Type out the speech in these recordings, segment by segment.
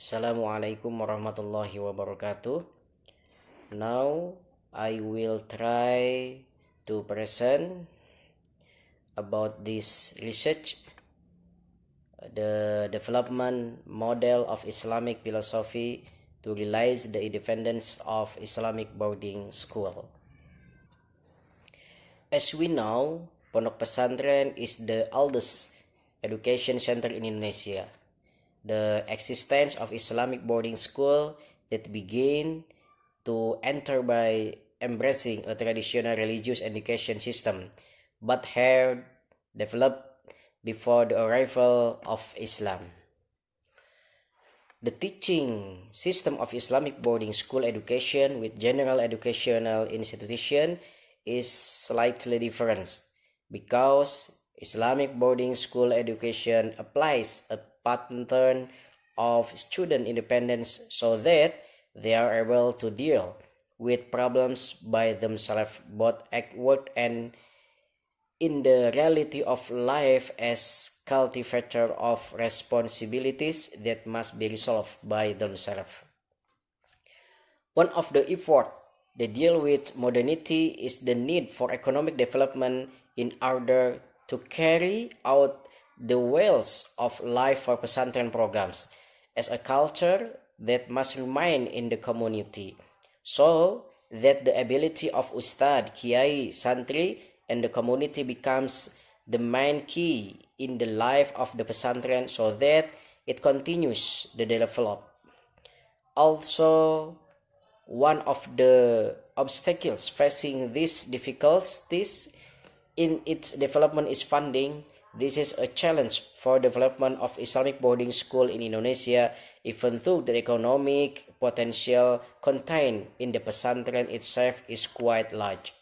Assalamualaikum warahmatullahi wabarakatuh. Now I will try to present about this research, the development model of Islamic philosophy to realize the independence of Islamic boarding school. As we know, Pondok Pesantren is the oldest education center in Indonesia. The existence of Islamic boarding school that began to enter by embracing a traditional religious education system, but had developed before the arrival of Islam. The teaching system of Islamic boarding school education with general educational institution is slightly different because Islamic boarding school education applies a pattern of student independence so that they are able to deal with problems by themselves both at work and in the reality of life as cultivator of responsibilities that must be resolved by themselves. One of the efforts that deal with modernity is the need for economic development in order to carry out the wells of life for pesantren programs as a culture that must remain in the community, so that the ability of Ustad, Kiai, Santri, and the community becomes the main key in the life of the pesantren so that it continues to develop. Also, one of the obstacles facing these difficulties in its development is funding. This is a challenge for development of Islamic boarding school in Indonesia, even though the economic potential contained in the pesantren itself is quite large.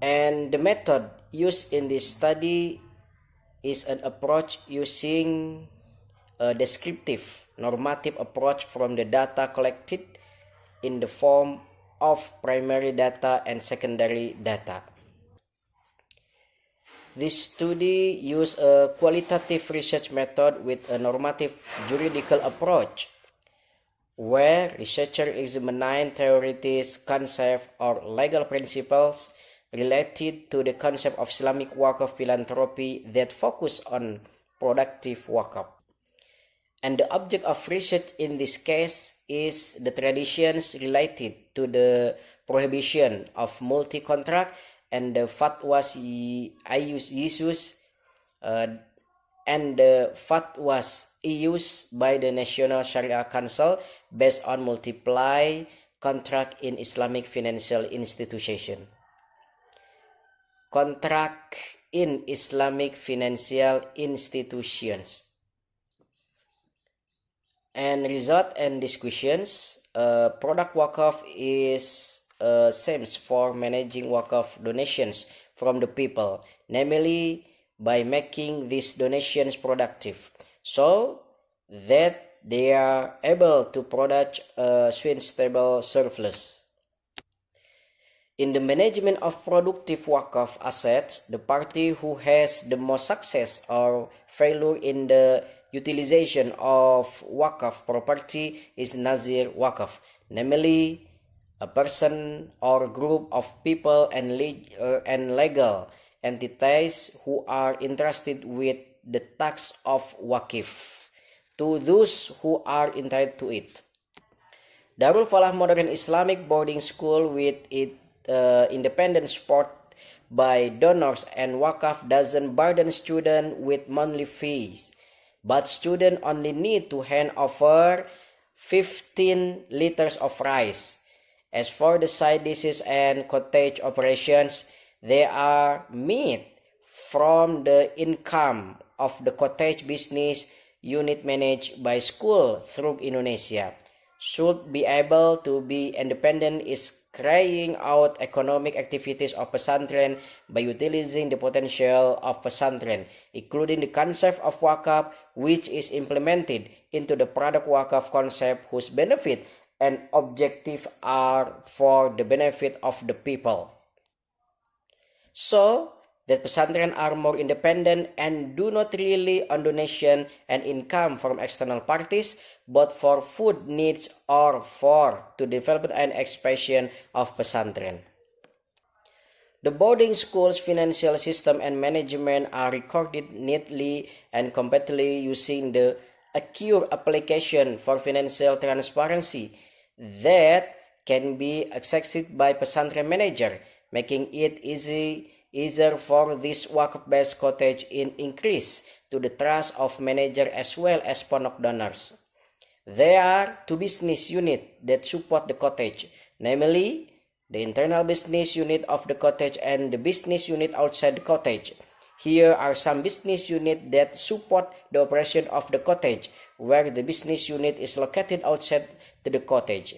And the method used in this study is an approach using a descriptive normative approach from the data collected in the form of primary data and secondary data. This study used a qualitative research method with a normative juridical approach, where researchers examine theories, concepts, or legal principles related to the concept of Islamic Waqf philanthropy that focus on productive Waqf. And the object of research in this case is the traditions related to the prohibition of multi-contract and the fatwas issues and the fatwas used by the National Sharia Council based on multiply contract in Islamic financial institution. Contract in Islamic financial institutions. And result and discussions, product Waqf is same for managing Waqf donations from the people, namely by making these donations productive, so that they are able to produce a stable surplus. In the management of productive Waqf assets, the party who has the most success or failure in the utilization of Waqf property is Nazir Waqf, namely a person or group of people and legal entities who are interested with the tax of Waqf to those who are entitled to it. Darul Falah Modern Islamic Boarding School with its independent support by donors and Waqf doesn't burden students with monthly fees, but students only need to hand over 15 liters of rice. As for the side dishes and cottage operations, they are made from the income of the cottage business unit managed by school through Indonesia. Should be able to be independent is carrying out economic activities of pesantren by utilizing the potential of pesantren, including the concept of Waqf, which is implemented into the product Waqf concept whose benefit and objective are for the benefit of the people. So, that pesantren are more independent and do not rely on donation and income from external parties, but for food needs or for the development and expansion of pesantren. The boarding school's financial system and management are recorded neatly and completely using the Accure application for financial transparency that can be accessed by pesantren manager, making it easier for this wakaf-based cottage in increase to the trust of manager as well as pondok donors. There are two business units that support the cottage, namely the internal business unit of the cottage and the business unit outside the cottage. Here are some business units that support the operation of the cottage, where the business unit is located outside the cottage.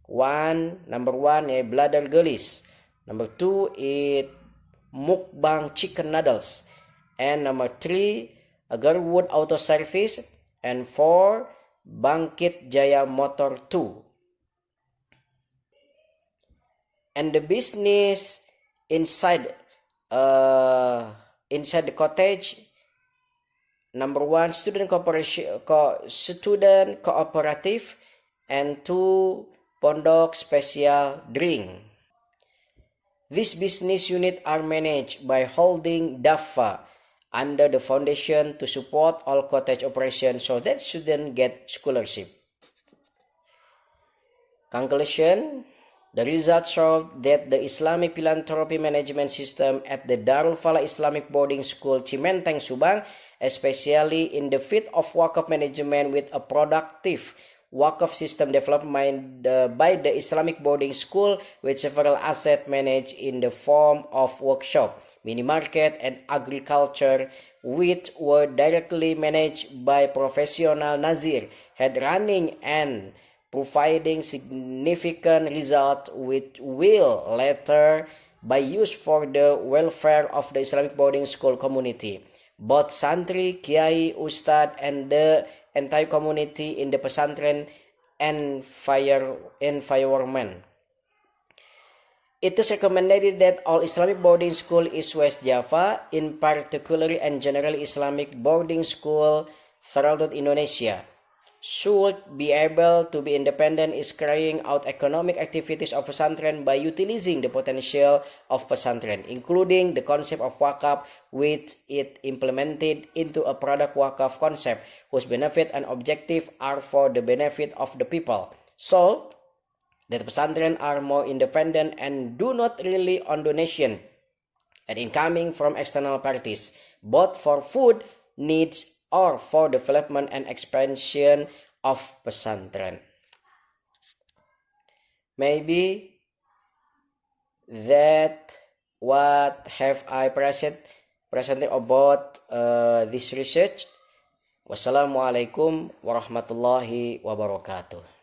Number one, Bladder Gelis. Number 2 is Mukbang Chicken Noodles. And number 3, Garwood Auto Service. And 4, Bangkit Jaya Motor 2. And the business inside the cottage, number 1, student cooperative, and 2, Pondok Special Drink. These business units are managed by holding DAFA under the foundation to support all cottage operations so that students get scholarship. Conclusion: the results show that the Islamic philanthropy management system at the Darul Falah Islamic Boarding School Cimenteng, Subang, especially in the field of wakaf management with a productive wakaf system developed by the Islamic Boarding School with several assets managed in the form of workshop, mini market, and agriculture, which were directly managed by professional Nazir, had running and providing significant results which will later be used for the welfare of the Islamic boarding school community. Both santri, kiai, ustad, and the entire community in the pesantren environment. It is recommended that all Islamic boarding school in West Java, in particular and generally Islamic boarding school throughout Indonesia, should be able to be independent in carrying out economic activities of pesantren by utilizing the potential of pesantren, including the concept of wakaf, which it implemented into a product wakaf concept whose benefit and objective are for the benefit of the people, so that pesantren are more independent and do not rely on donation and incoming from external parties, both for food needs or for development and expansion of pesantren. Maybe that what have I presented about this research. Wassalamualaikum warahmatullahi wabarakatuh.